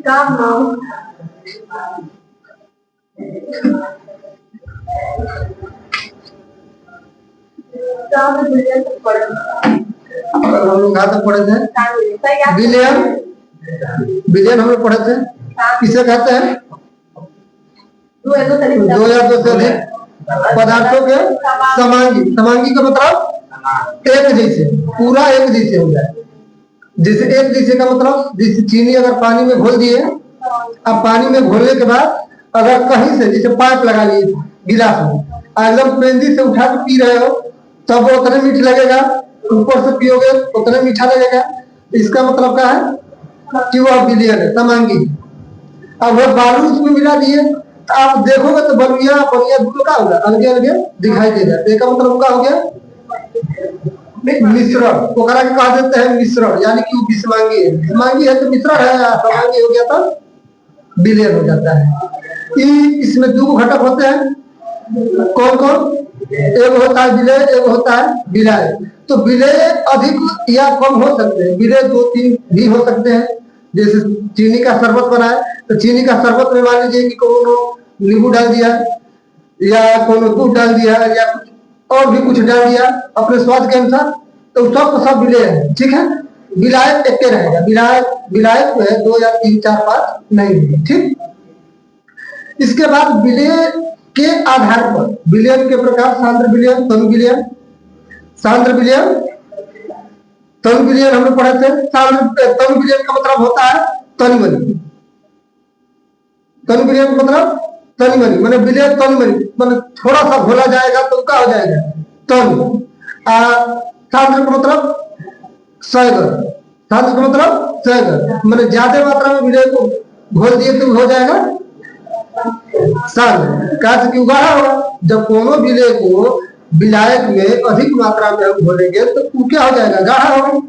काम नाम हम लोग कहाँ तक पढ़े थे? विलियम विलियम हम लोग पढ़े थे। किसे कहते हैं? दो या दो से अधिक पदार्थों के समांगी। समांगी का मतलब एक जैसे, पूरा एक जैसे हो जाए। जैसे एक जैसे का मतलब, जैसे चीनी अगर पानी में घोल दिए, अब पानी में घोलने के बाद अगर कहीं से जैसे पाइप लगा लिए गिलास में, एकदम पेंदी से उठा के पी रहे हो तब वो उतने मीठ लगेगा, ऊपर से पियोगे उतने मीठा लगेगा। इसका मतलब क्या है कि वह विलियन है, समांगी। अब वह बालू उसमें मिला दिए तो आप देखोगे तो बलुआ बलुआ दोनों का होगा, अलगे अलगे दिखाई देगा। इसका मतलब क्या हो गया? मिश्रण। ओकरा के कहा देते हैं मिश्रण, यानी कि वो विषमांगी है। विषमांगी है तो मिश्रण है, समांगी हो गया तो विलय हो जाता है। इसमें दो घटक होते हैं। कौन कौन? एक होता है विलय, एक होता है विलय। तो विलय अधिक या कम हो सकते हैं, विलय दो तीन भी हो सकते हैं। जैसे चीनी का शरबत बनाए तो चीनी का शरबत में मान लीजिए कि कोनो नींबू डाल दिया या कोनो दूध डाल दिया या कुछ और भी कुछ डाल दिया अपने स्वाद के अनुसार, तो सब विलय है। ठीक है, विलायक एक रहेगा। विलायक जो है 2 या 3 4 5 नहीं है। ठीक, इसके बाद विलय के आधार पर विलयन के प्रकार सांद्र विलयन, तनु विलयन। सांद्र विलयन, तनु विलयन हम लोग पढ़े थे। तनु विलयन का मतलब होता है तनी मनी। तनु विलयन का मतलब तनी मनी, मैंने विलय तनी मनी मैंने थोड़ा सा घोला जाएगा तो क्या हो जाएगा? तनु। सांद्र का मतलब सैगर। सांद्र का मतलब सैगर, मैंने ज्यादा मात्रा में विलय को घोल दिए तो हो जाएगा सांद्र। काश की उगाड़ा होगा। जब कोनो विलय को विलायक में अधिक मात्रा में हम घोलेंगे तो वो क्या हो जाएगा? गाढ़ा होगा।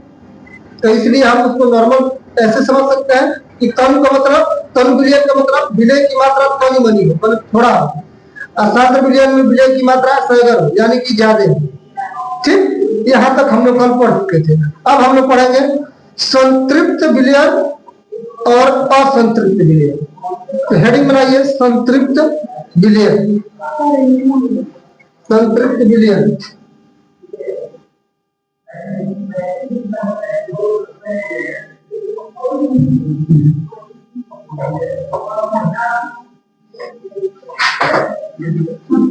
तो इसलिए हम उसको नॉर्मल ऐसे समझ सकते हैं कि तनु का मतलब, तनु विलयन का मतलब विलय की मात्रा तनी मनी हो, मतलब थोड़ा। और सांद्र विलयन में विलय की मात्रा सैगर हो, यानी कि ज्यादा। ठीक, यहाँ तक हम लोग कल पढ़ चुके थे। अब हम लोग पढ़ेंगे संतृप्त विलयन और असंतृप्त विलयन। तो हेडिंग बनाइए संतृप्त विलयन। संतृप्त विलयन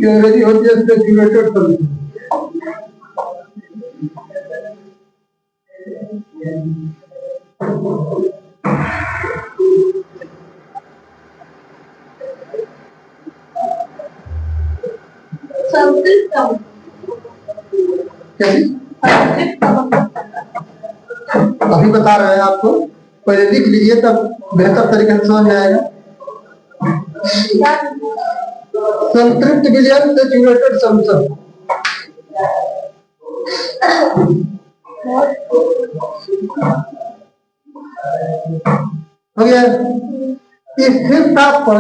अंग्रेजी होती है स्पेक्युलेटेड सॉल्यूशन। अभी बता रहे हैं आपको, पहले लिख लीजिए तब बेहतर तरीके से समझ में आएगा। संतृप्त विलयन सेचुरेटेड सॉल्यूशन। हो गया। स्थिर ताप पर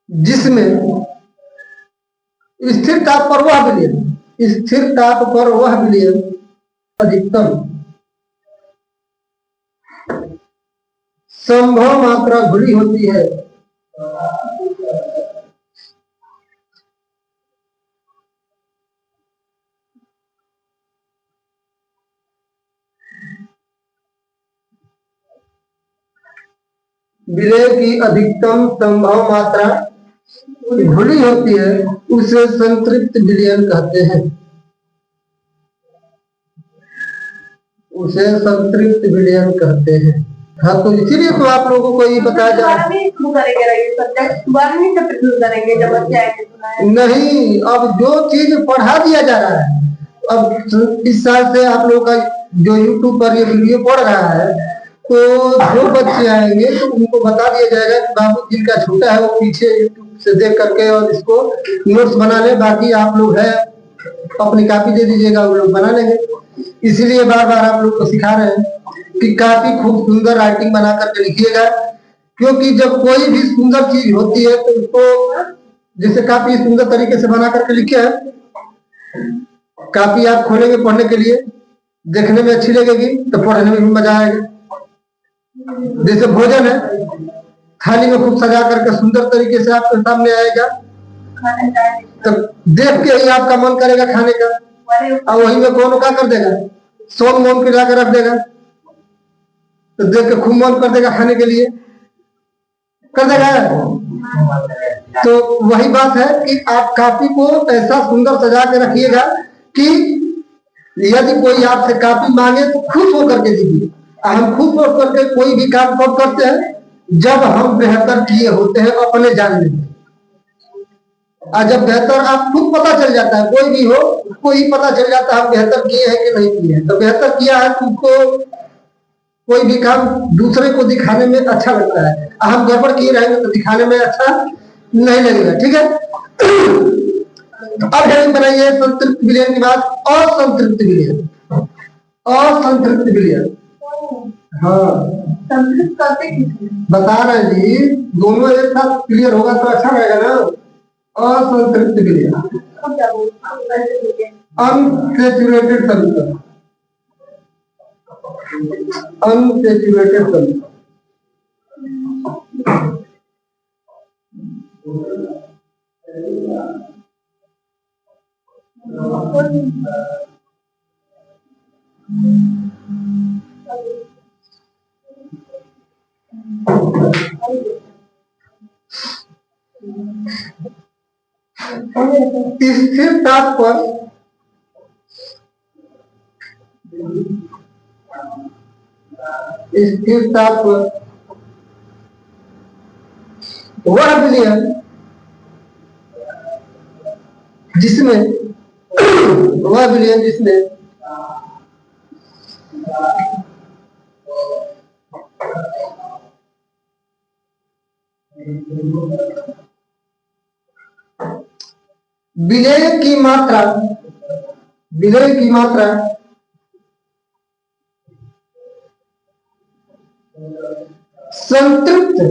जिसमें स्थिर ताप पर वह विलयन, स्थिर ताप पर वह विलयन अधिकतम संभव मात्रा घुली होती है विलय की अधिकतम संभव मात्रा घुली होती है, उसे संतृप्त विलयन कहते हैं। उसे संतृप्त विलयन कहते हैं। हाँ, तो इसीलिए तो आप लोगों को ये बताया जा रहा है। नहीं, अब जो चीज पढ़ा दिया जा रहा है, अब इस साल से आप लोगों का जो YouTube पर ये वीडियो पढ़ रहा है, तो जो बच्चे आएंगे तो उनको बता दिया जाएगा कि बाबू जिनका छोटा है वो पीछे YouTube से देख करके और इसको नोट्स बना ले। बाकी आप लोग है अपनी कॉपी दे दीजिएगा, वो लोग बना लेंगे। इसीलिए बार बार आप लोग को सिखा रहे हैं कि काफी खूब सुंदर राइटिंग बना करके लिखिएगा, क्योंकि जब कोई भी सुंदर चीज होती है तो उसको जैसे काफी सुंदर तरीके से बना करके लिखे है कॉपी आप खोलेंगे पढ़ने के लिए, देखने में अच्छी लगेगी तो पढ़ने में भी मजा आएगा। जैसे भोजन है, थाली में खूब सजा करके सुंदर तरीके से आपके सामने आएगा, तो देख के ही आपका मन करेगा खाने का, और वही में कौन क्या कर देगा, सोम मोम के लाकर रख देगा, तो देख के खूब मन कर देगा खाने के लिए, कर देगा। तो वही बात है कि आप कॉपी को ऐसा सुंदर सजा के रखिएगा कि यदि कोई आपसे कॉपी मांगे तो खुश होकर के दीजिए। हम खुश होकर के कोई भी काम कब करते हैं, जब हम बेहतर किए होते हैं अपने जानने में। और जब बेहतर आप खुद पता चल जाता है, कोई भी हो उसको ही पता चल जाता है हम बेहतर किए हैं कि नहीं किए हैं। तो बेहतर किया है तो उसको कोई भी काम दूसरे को दिखाने में अच्छा लगता है, हम गड़बड़ किए रहेंगे तो दिखाने में अच्छा नहीं लगेगा। ठीक है, तो अब हेडिंग बनाइए संतृप्त विलयन की बात। असंतृप्त विलयन, असंतृप्त विलयन, हाँ संतृप्त करते बता रहे जी, दोनों एक साथ क्लियर होगा तो अच्छा रहेगा ना। असंतृप्त विलयन, अनसेचुरेटेड सॉल्यूशन, अनसेचुरेटेड सॉल्यूशन। स्थिर ताप पर वह विलयन जिसमें वह विलयन जिसमें विलय की मात्रा संतृप्त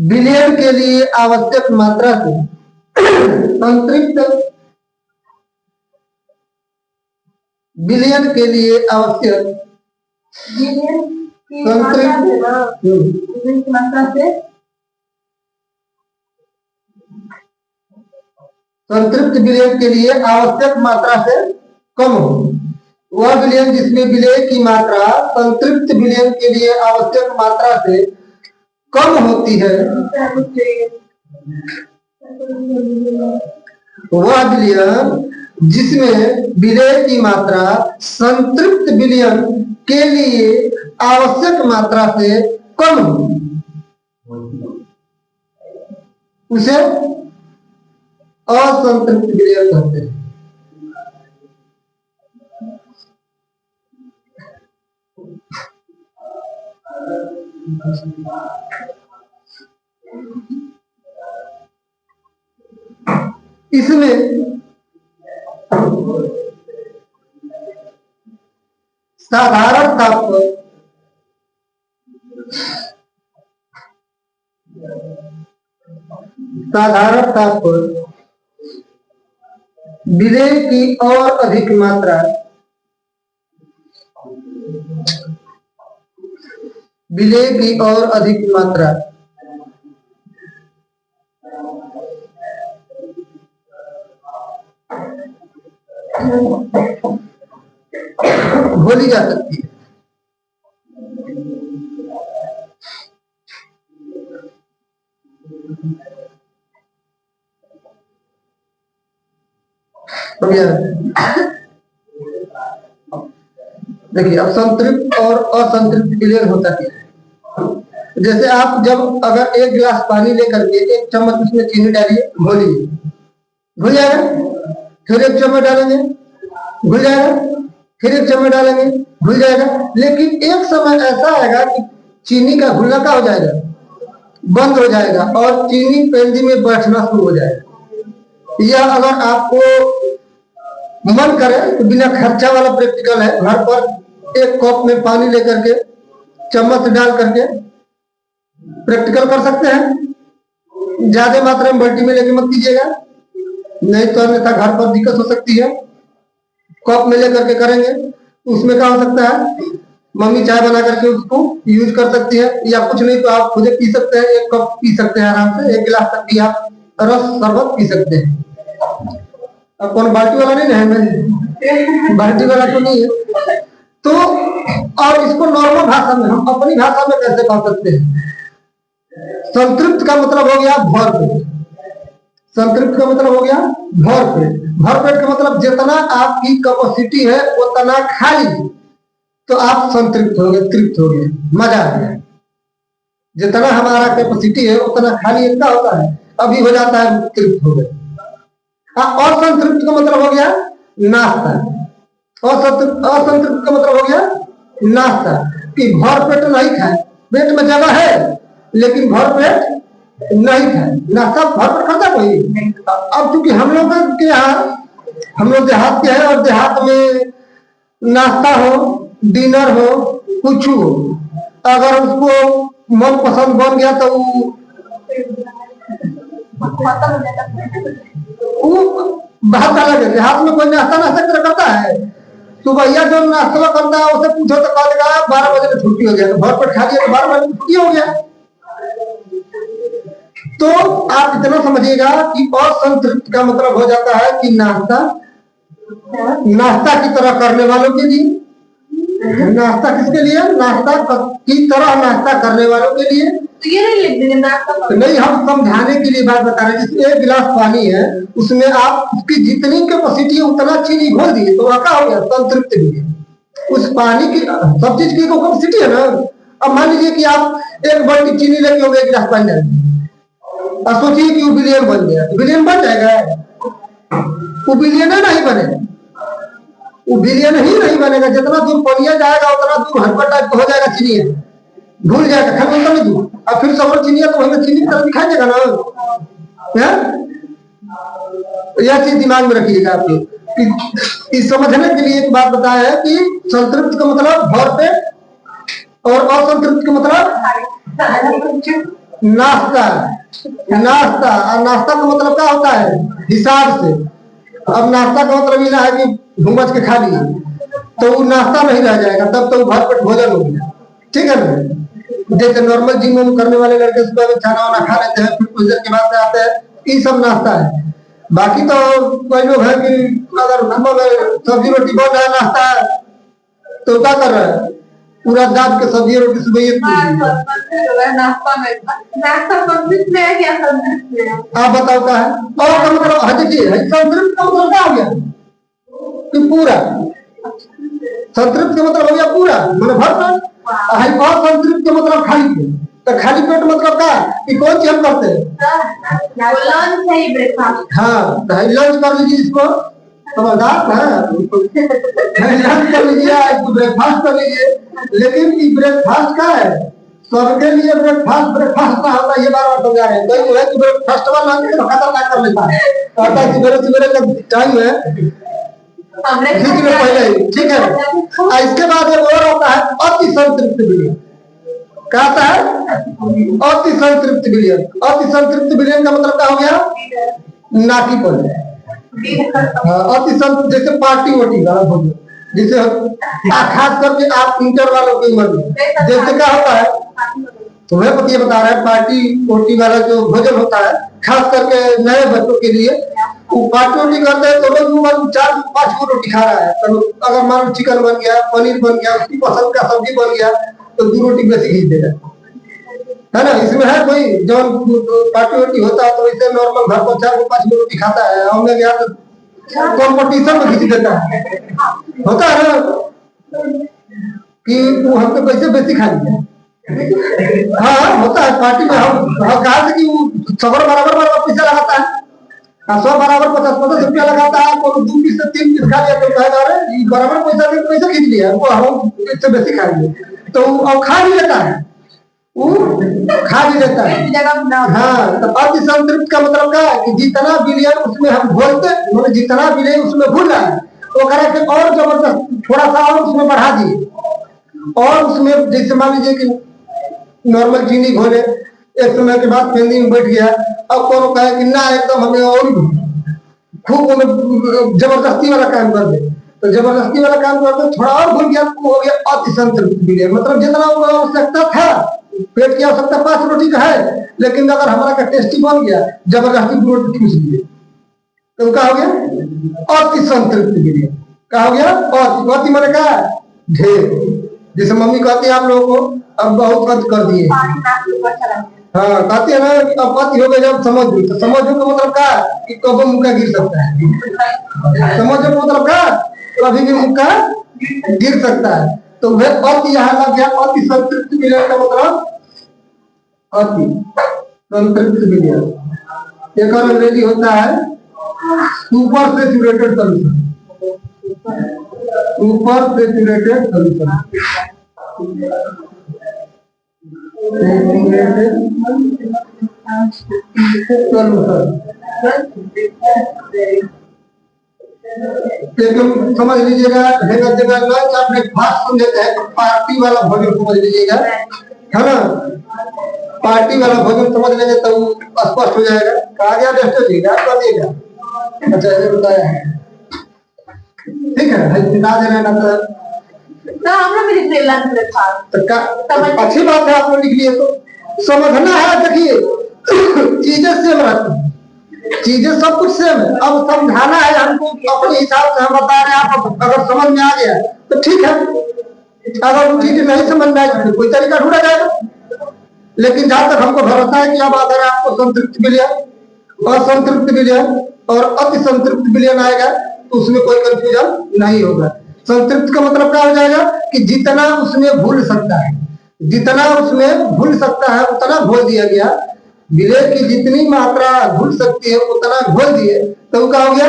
विलयन के लिए आवश्यक मात्रा से संतृप्त विलयन के लिए आवश्यक संतृप्त विलयन के लिए आवश्यक मात्रा से कम हो। वह विलयन जिसमें विलय की मात्रा संतृप्त विलयन के लिए आवश्यक मात्रा से कम होती है, वह विलयन जिसमें विलय की मात्रा संतृप्त विलयन के लिए आवश्यक मात्रा से कम हो, उसे असंतृप्त विलयन कहते हैं। इसमें साधारण ताप पर विलय की और अधिक मात्रा घोली जा सकती है। देखिए, अब संतृप्त और असंतृप्त विलयन होता क्या है। जैसे आप जब अगर एक गिलास पानी लेकर के एक चम्मच उसमें चीनी डालिए, घोलिए, घुल जाएगा, फिर एक चम्मच डालेंगे, घुल जाएगा, फिर एक चम्मच डालेंगे, घुल जाएगा। लेकिन एक समय ऐसा आएगा कि चीनी का घुलना क्या हो जाएगा, बंद हो जाएगा और चीनी पेंदी में बैठना शुरू हो जाएगा। यह अगर आपको मन करे तो बिना खर्चा वाला प्रैक्टिकल है। घर पर एक कप में पानी लेकर के चम्मच डाल करके प्रैक्टिकल कर सकते हैं। ज्यादा मात्रा में बाल्टी में लेके मत कीजिएगा, नहीं तो अन्यथा घर पर दिक्कत हो सकती है। कप में लेकर के करेंगे तो उसमें क्या हो सकता है, मम्मी चाय बना करके उसको यूज कर सकती है, या कुछ नहीं तो आप खुद पी सकते हैं, एक कप पी सकते हैं आराम से, एक गिलास तक भी आप रस शरबत पी सकते हैं। अब कौन बाल्टी वाला नहीं है, मैं बाल्टी वाला तो नहीं है। तो और इसको नॉर्मल भाषा में हम अपनी भाषा में कैसे कह सकते हैं, संतृप्त का मतलब हो गया भरपेट, संतृप्त का मतलब हो गया भरपेट। भरपेट का मतलब जितना आपकी कैपेसिटी है उतना खा लीजिए तो आप संतृप्त हो गए, तृप्त हो गए, मजा आ गया। जितना हमारा कैपेसिटी है उतना खा लिए क्या होता है, अभी हो जाता है तृप्त हो गए। और संतृप्त का मतलब हो गया नाश्ता, असंतृप्त का मतलब हो गया नाश्ता, कि भर पेट नहीं खाए, पेट में जगह है लेकिन भर पेट नहीं खाए। नाश्ता भर पेट खाता कोई? अब चूंकि हम लोग के यहाँ, हम लोग देहात के हैं और देहात में नाश्ता हो, डिनर हो, कुछ हो, अगर उसको मन पसंद बन गया तो वो बात अलग है। देहात में कोई नाश्ता नाश्ता करता है, सुबह जो नाश्ता करता है उसे पूछो तो कह देगा 12 बजे में छुट्टी हो गया, तो भर पेट खा लिया तो 12 बजे में छुट्टी हो गया। तो आप इतना समझिएगा कि असंतृप्त का मतलब हो जाता है कि नाश्ता नाश्ता की तरह करने वालों के लिए, नाश्ता किसके लिए, नाश्ता की तरह नाश्ता करने वालों के लिए। तो ये नहीं लिख देंगे नाश्ता, नहीं, हम समझाने के लिए बात बता रहे हैं। जैसे एक गिलास पानी है, उसमें आप उसकी जितनी कैपेसिटी है उतना चीनी घोल दिए तो वह क्या हो गया, संतृप्त भी है। उस पानी की सब चीज की कैपेसिटी है ना। अब मान लीजिए कि आप एक बाल्टी चीनी लेके हो गए, एक गिलास पानी डाल दिए और सोचिए कि वो विलियन बन गया, तो विलियन बन जाएगा? वो विलियन नहीं बनेगा, वो बिलियन ही नहीं बनेगा। जितना दूर पनिया जाएगा उतना दूर हड़पट टाइप हो जाएगा, चीनी भूल जाएगा, खाली उतना नहीं दूर। अब फिर सब चीनी तो हमें चीनी की तरफ दिखाई देगा ना। यह चीज दिमाग में रखिएगा आप लोग। इस समझने के लिए एक बात बताया है कि संतृप्त का मतलब भरपेट और असंतृप्त का मतलब नाश्ता। नाश्ता और नाश्ता का मतलब क्या होता है, हिसाब से। अब नाश्ता का मतलब ये है कि घूमच के खा लिए तो वो नाश्ता नहीं रह जाएगा, तब तो भरपेट भोजन हो गया, ठीक है ना। जैसे नॉर्मल जिम करने वाले लड़के सुबह में खाना वाना खा लेते हैं, फिर कुछ देर के बाद से आते हैं, ये सब नाश्ता है। बाकी तो कोई लोग है कि अगर सुबह में सब्जी रोटी बन रहा है, नाश्ता है, तो क्या कर रहा है, पूरा दाब के सब्जी रोटी सुबह ये नाश्ता में, नाश्ता संतृप्त में है क्या संतृप्त में? आप बताओ क्या है। और का मतलब देखिए, संतृप्त का मतलब क्या हो गया कि पूरा, संतृप्त का मतलब हो गया पूरा, मतलब भरपेट। असंतृप्त का मतलब खाली पेट। तो खाली पेट मतलब क्या कि कौन चीज हम करते हैं, लंच है ब्रेकफास्ट। हाँ, लंच कर लीजिए, इसको समझदार है, लंच कर लीजिए, इसको ब्रेकफास्ट कर लीजिए। लेकिन ये ब्रेकफास्ट क्या है, सबके लिए ब्रेकफास्ट ना होता, ये बार बार समझा रहे हैं। कोई है कि ब्रेकफास्ट वाला खतरनाक कर लेता है, कहता है सवेरे सवेरे का टाइम है पहले, ठीक है। इसके बाद एक और आता है अति संतृप्त विलियन। क्या आता है, अति संतृप्त विलियन। अति संतृप्त विलियन का मतलब क्या हो गया, नाटीपन। अति संतृप्त जैसे पार्टी वोटी वाला भोजन, जैसे खास करके आप इंटर वालों की उम्र में जैसे क्या होता है, तुम्हें पति बता रहा है, पार्टी वोटी वाला जो भोजन होता है खास करके नए बच्चों के लिए, वो पार्टी रोटी करते हैं तो लोग 4-5 को रोटी खा रहा है। तो अगर मान चिकन बन गया, पनीर बन गया, उसकी पसंद का सब्जी बन गया, तो 2 रोटी बेसी खींच देगा, है ना। इसमें है कोई जो पार्टी रोटी होता है तो वैसे नॉर्मल घर पर 4-5 रोटी खाता है, हमने गया तो कॉम्पिटिशन में खींच देता है, होता है ना कि वो हमको कैसे बेसी खा लिया। हाँ, होता है पार्टी में। हम कहा कि वो सबर बराबर पैसा लगाता है, 100 बराबर 50-50 रुपया लगाता है, तो 2 पीस से 3 पीस खा लिया तो कहेगा अरे बराबर पैसा खींच लिया, वो हम इससे बेसी खा लिए, तो अब खा भी लेता है, वो खा भी लेता है। हाँ, तो अति संतृप्त का मतलब क्या है कि जितना विलियन उसमें हम घोलते, मतलब जितना विलियन उसमें घुल रहा है वो करा के और जबरदस्त थोड़ा सा और उसमें बढ़ा दिए, और उसमें जैसे मान लीजिए कि नॉर्मल चीनी घोले, एक समय के बाद पेंदी में बैठ गया, अब कौन कहे कि ना एकदम हमें और खूब जबरदस्ती वाला काम कर दे, तो जबरदस्ती वाला काम करते थोड़ा और भूल गया तो हो गया अति संतृप्त विलयन। मतलब जितना वो आवश्यकता था, पेट की आवश्यकता 5 रोटी का है, लेकिन अगर हमारा का टेस्टी बन गया, जबरदस्ती 2 रोटी पूछ लिए तो क्या हो गया अति संतृप्त विलयन। क्या हो गया अति। अति मैंने कहा ढेर। जैसे मम्मी कहती है आप लोगों को अब बहुत अति कर दिए, हाँ कहती है ना अब अति हो गए, जब समझ लो। तो समझो का मतलब क्या कि कब मुक्का गिर सकता है। समझो का मतलब क्या कभी भी मुक्का गिर सकता है। तो वह अति यहाँ लग गया। अति संतृप्त विलयन का मतलब अति संतृप्त विलयन। एक और अंग्रेजी होता है super saturated solution. Super saturated solution, लेकिन समझ लीजिएगा जगह जगह लंच आप ब्रेकफास्ट समझते हैं तो पार्टी वाला भोजन समझ लीजिएगा, है ना। पार्टी वाला भोजन समझ लेंगे तो स्पष्ट हो जाएगा। कहा गया रेस्ट हो जाएगा कर दिएगा। अच्छा ये बताया ठीक है, बता दे रहे हैं ना तो हम लोग भी लिख रहे लंच ब्रेकफास्ट। तो अच्छी बात है, आप लोग लिख लिए तो समझना है। देखिए चीजें सेम रहती हैं, चीजें सब कुछ सेम है। अब समझाना है हमको अपने हिसाब से, हम बता रहे हैं। आप अगर समझ में आ गया तो ठीक है, अगर चीजें नहीं समझ में आई तो कोई तरीका ढूंढा जाएगा। लेकिन जहां तक हमको भरोसा है कि अब अगर आपको संतृप्त विलयन, असंतृप्त विलयन और अति संतृप्त विलयन आएगा तो उसमें कोई कंफ्यूजन नहीं होगा। संतृप्त का मतलब क्या हो जाएगा कि जितना उसमें भूल सकता है, जितना उसमें भूल सकता है उतना घोल दिया गया। विलय की जितनी मात्रा घुल सकती है उतना घोल दिए तो क्या हो गया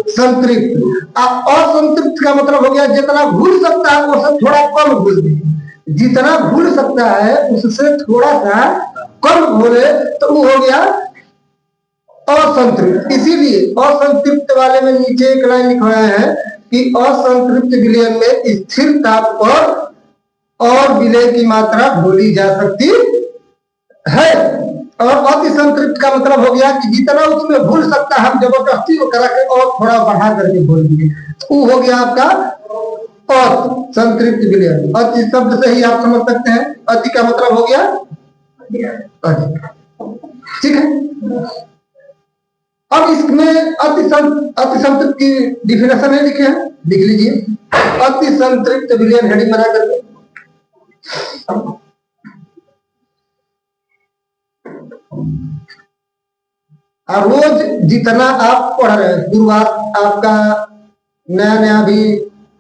संतृप्त। असंतृप्त का मतलब हो गया जितना घुल सकता है उससे थोड़ा कम घुल दिए। जितना घुल सकता है उससे थोड़ा सा कम घोले तो वो हो गया असंतृप्त। इसीलिए असंतृप्त वाले में नीचे एक लाइन लिखवाया है कि असंतृप्त विलयन में स्थिर ताप पर और विलय की मात्रा घोली जा सकती है। और अति संतृप्त का मतलब हो गया कि जितना उसमें घुल सकता है हम जबरदस्ती को करा के और थोड़ा बढ़ा करके घोल दिए, वो हो गया आपका अति संतृप्त विलयन। अति शब्द से ही आप समझ सकते हैं अति का मतलब हो गया अधिक। ठीक है, अब इसमें अति संतृप्त की डिफिनेशन है, लिखे हैं, लिख लीजिए। अति संतृप्त विलयन हेडिंग बना करके रोज जितना आप पढ़ रहे हैं, शुरुआत आपका नया नया भी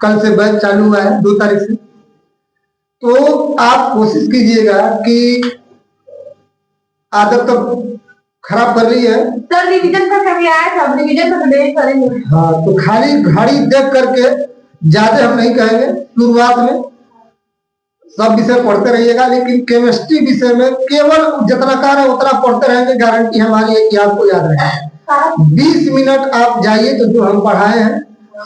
कल से बैच चालू हुआ है 2 तारीख से, तो आप कोशिश कीजिएगा कि आदत तो खराब कर ली है सर। रिवीजन का कभी आया था, रिवीजन तो डेली करेंगे। हाँ तो खाली घड़ी देख करके ज्यादा हम नहीं कहेंगे। शुरुआत में सब विषय पढ़ते रहिएगा, लेकिन केमिस्ट्री विषय में केवल जितना कह रहे उतना पढ़ते रहेंगे। गारंटी हमारी है कि आपको याद रहेगा। 20 मिनट आप जाइए तो जो हम पढ़ाए हैं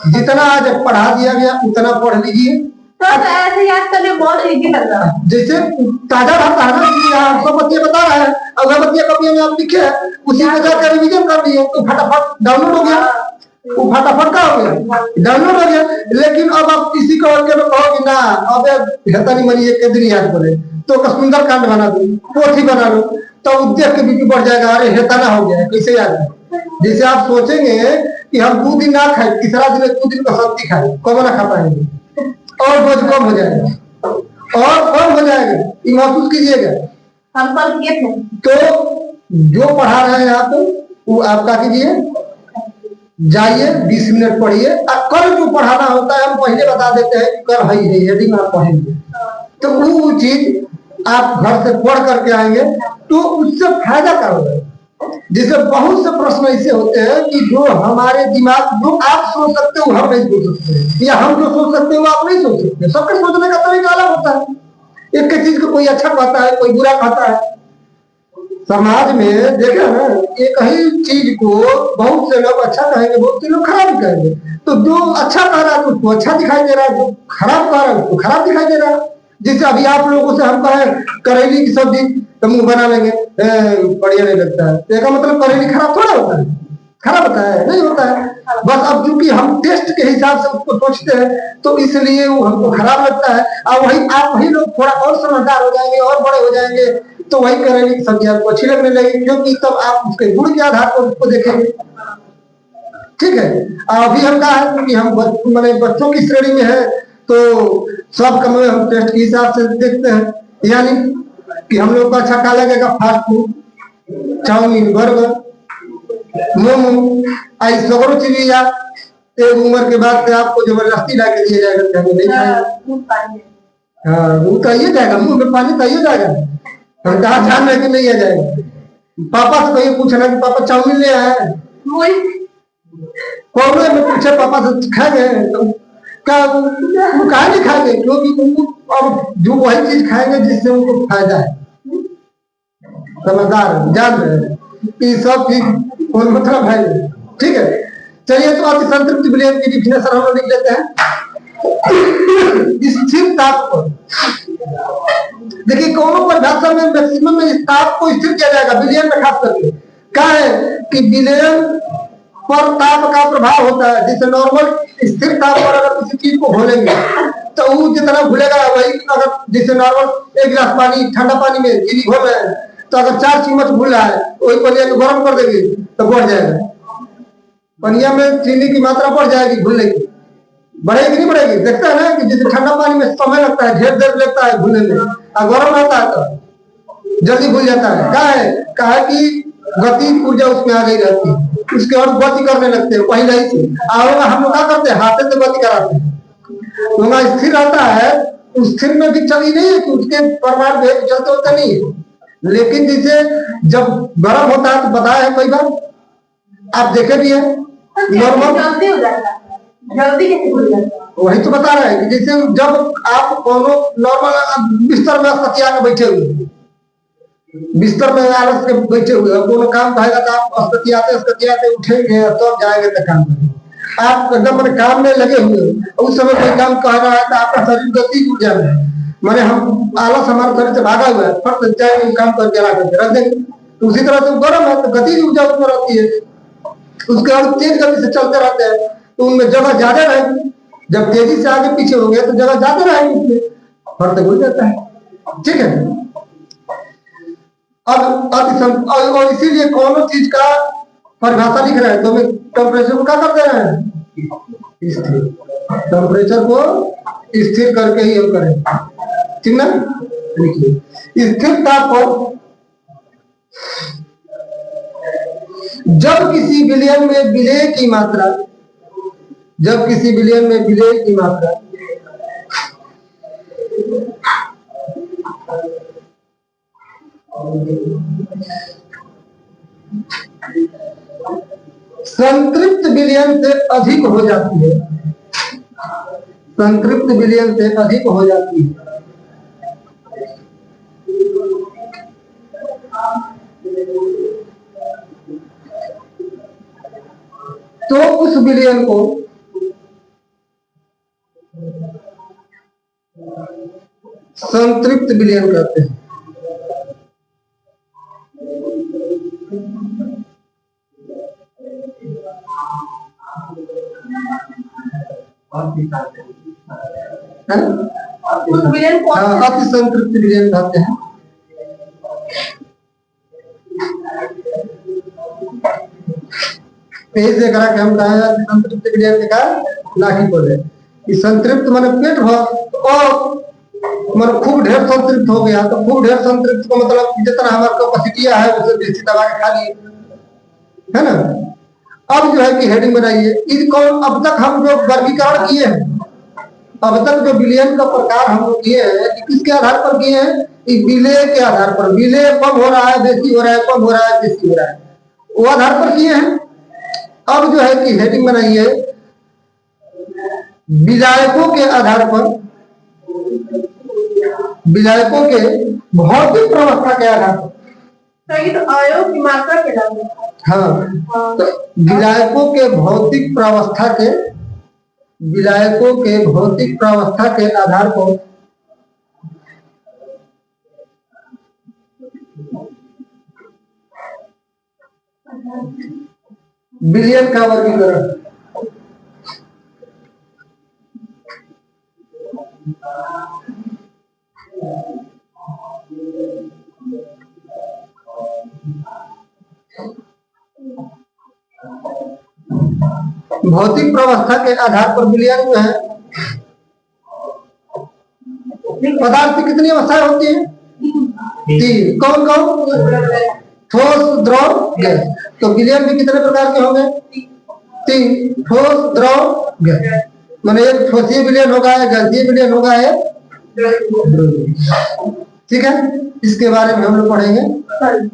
जितना आज पढ़ा दिया गया उतना पढ़ लीजिए। तो ऐसे याद करने बहुत इजी लग रहा है, जैसे ताजा रहता है ना। सब बच्चे बता रहे हैं, अगर बच्चे कभी में आप लिखे उसी में जाकर रिविजन कर लिए तो फटाफट डाउनलोड हो गया। वो फटाफट का हो गया, डाउनलोड हो गया। लेकिन अब आप किसी को और कहोगे ना अब हेता नहीं मनी एक दिन याद करे तो सुंदर कांड बना दो, पोथी बना लो, तो देख के बीपी बढ़ जाएगा। अरे हेता ना हो गया कैसे याद है। जैसे आप सोचेंगे कि हम 2 दिन ना खाए, तीसरा दिन 2 दिन का सब्जी खाए, कब ना खा पाएंगे और बोझ कम हो जाएगा और कम हो जाएगा। ये महसूस कीजिएगा। हम कल किए थे। तो जो पढ़ा रहे हैं आप वो आप क्या कीजिए, जाइए 20 मिनट पढ़िए। कल जो पढ़ाना होता है हम पहले बता देते हैं, कल है हेडिंग आप पढ़ेंगे तो वो चीज आप घर से पढ़ करके आएंगे तो उससे फायदा क्या होगा। जैसे बहुत से प्रश्न ऐसे होते हैं कि जो हमारे दिमाग जो आप सोच सकते हो हम नहीं सोच सकते, या हम जो सोच सकते हो आप नहीं सोच सकते। सबके सोचने का तरीका अलग होता है। एक चीज को कोई अच्छा कहता है, कोई बुरा कहता है। समाज में देखे ना एक ही चीज को बहुत से लोग अच्छा कहेंगे, बहुत से लोग खराब कहेंगे। तो जो अच्छा कह रहा है तो उसको अच्छा दिखाई दे रहा है, जो खराब कह रहा है उसको खराब दिखाई दे रहा है। जैसे अभी आप लोगों से हम कहें करेली की सब्जी तो मुंह बना लेंगे बढ़िया नहीं लगता है, तो इसका मतलब करेली खराब थोड़ा होता है। खराब होता है? नहीं होता है। बस अब क्योंकि हम टेस्ट के हिसाब से उसको सोचते हैं तो इसलिए वो हमको खराब लगता है। और वही लोग थोड़ा और समझदार हो जाएंगे और बड़े हो जाएंगे तो वही करेंगे कि सब्जी आपको अच्छी लगने लगेगी, क्योंकि तब आप उसके गुण के आधार पर उसको देखेंगे। ठीक है। अभी हम कहा है कि हम मैंने बच्चों की श्रेणी में है तो सब कम हम टेस्ट के हिसाब से देखते हैं, यानी कि हम लोग को अच्छा क्या लगेगा, fast food, chow mein, burger, momo, ऐसी सगरों चीज एक उम्र के बाद से आपको जबरदस्ती ला के दिया जाएगा कि हमें नहीं खाएंगे। हाँ, वो तो आइए जाएगा, मुंह में पानी तो आइए जाएगा। हम कहा जान रहे कि नहीं आ जाएगा। पापा से कहीं पूछना कि पापा चाउमीन ले आए, कौन में पूछे पापा से खाएंगे क्या, वो कहा नहीं खाएंगे, क्योंकि अब जो वही चीज खाएंगे जिससे उनको फायदा है। समझदार जान रहे सब चीज कोई मतलब है। ठीक है, चलिए तो अति संतृप्त विलयन की डिफिनेशन हम लोग लिख लेते हैं। स्थिर ताप पर, देखिए कौनों परिभाषा में मैक्सिमम में इस ताप को स्थिर किया जाएगा, विलयन में खास करके क्या है कि विलयन पर ताप का प्रभाव होता है। जैसे नॉर्मल स्थिर ताप पर अगर किसी चीज को घोलेंगे तो वो जितना घुलेगा वही, अगर जैसे नॉर्मल एक गिलास पानी ठंडा पानी में चीनी घोल रहे हैं तो अगर 4 चम्मच घुल रहा है वही पनिया को गर्म कर देंगे तो बढ़ जाएगा, पनिया में चीनी की मात्रा बढ़ जाएगी घुलने की। बढ़ेगी नहीं बढ़ेगी? देखता है ना कि जैसे ठंडा पानी में समय लगता है, ढेर देर लगता है घुलने में, और गर्म रहता है तो जल्दी घुल जाता है। क्या है कि गति ऊर्जा उसमें आ गई रहती है, उसके और गति करने लगते हैं पहले ही से। और हम लोग क्या करते हैं, हाथे से गति कराते हैं। तो स्थिर रहता है, उस स्थिर में भी चली नहीं है कि उसके परमाणु भेद चलते होते नहीं है, लेकिन जैसे जब गर्म होता है तो बताया है कई बार, आप देखे भी है नॉर्मल जल्दी कैसे घुल जाता है, वही तो बता रहे हैं कि जैसे जब आप कोनो नॉर्मल बिस्तर में सतिया के बैठे हुए, बिस्तर में आलस के बैठे हुए, कोनो काम कहेगा तो आप अस्पतियाते उठेंगे तो जाएंगे तो काम करेंगे। आप एकदम मैंने काम में लगे हुए, उस समय कोई काम कह रहा है तो आपका शरीर गति ऊर्जा में मैंने हम आलस हमारे शरीर से भागा हुआ है, फट जाएंगे काम करके ला करके रख देंगे। तो उसी तरह से गर्म है तो गति ऊर्जा उसमें रहती है, उसके बाद तेज गति से चलते रहते हैं तो उनमें जगह ज्यादा रहेगी। जब तेजी से आगे पीछे हो गया तो जगह ज्यादा रहेगी, उसमें फर्क घुल जाता है। ठीक है, अब और इसीलिए कौन चीज का परिभाषा लिख रहे हैं तो हमें टेम्परेचर को क्या कर दे रहे हैं, स्थिर। टेम्परेचर को स्थिर करके ही हम करें, ठीक ना। लिखिए स्थिर ताप पर जब किसी विलयन में विलय की मात्रा, जब किसी विलयन में विलय की मात्रा संतृप्त विलयन से अधिक हो जाती है, संतृप्त विलयन से अधिक हो जाती है तो उस विलयन को संतृप्त विलयन कहते हैं। अति संतृप्त विलयन कहते हैं। ऐसे करा कि हम कहा संतृप्त विलयन का लाठी बोले कि संतृप्त माने पेट भर और मतलब खूब ढेर संतृप्त हो गया तो खूब ढेर संतृप्त का मतलब जितना हमारे कैपेसिटी है उसे बेसी दबा के खा लिए, है ना। अब जो है कि हेडिंग बनाइए, इसको अब तक हम जो वर्गीकरण किए हैं, अब तक जो विलयन का प्रकार हम लोग किए हैं कि किसके आधार पर किए हैं, विलय के आधार पर। विलय कम हो रहा है बेसी हो रहा है, कम हो रहा है बेसी हो रहा है, वो आधार पर किए हैं। अब जो है कि हेडिंग बनाइए विलायकों के आधार पर, विलायकों के भौतिक प्रवस्था के आधार पर। तो आयोग की मात्रा के नाम, हाँ, तो विलायकों के भौतिक प्रावस्था के, विलायकों के भौतिक प्रावस्था के आधार पर बिलियन का वर्गीकरण। भौतिक प्रावस्था के आधार पर बिलियन जो है, पदार्थ की कितनी अवस्थाएं होती हैं? 3। कौन कौन? ठोस, द्रव, गैस। तो बिलियन भी कितने प्रकार के होंगे? 3। ठोस, द्रव, गैस। माने एक ठोसीय बिलियन होगा, एक गैसीय बिलियन होगा, एक द्रवीय। ठीक है, इसके बारे में हम लोग पढ़ेंगे कल।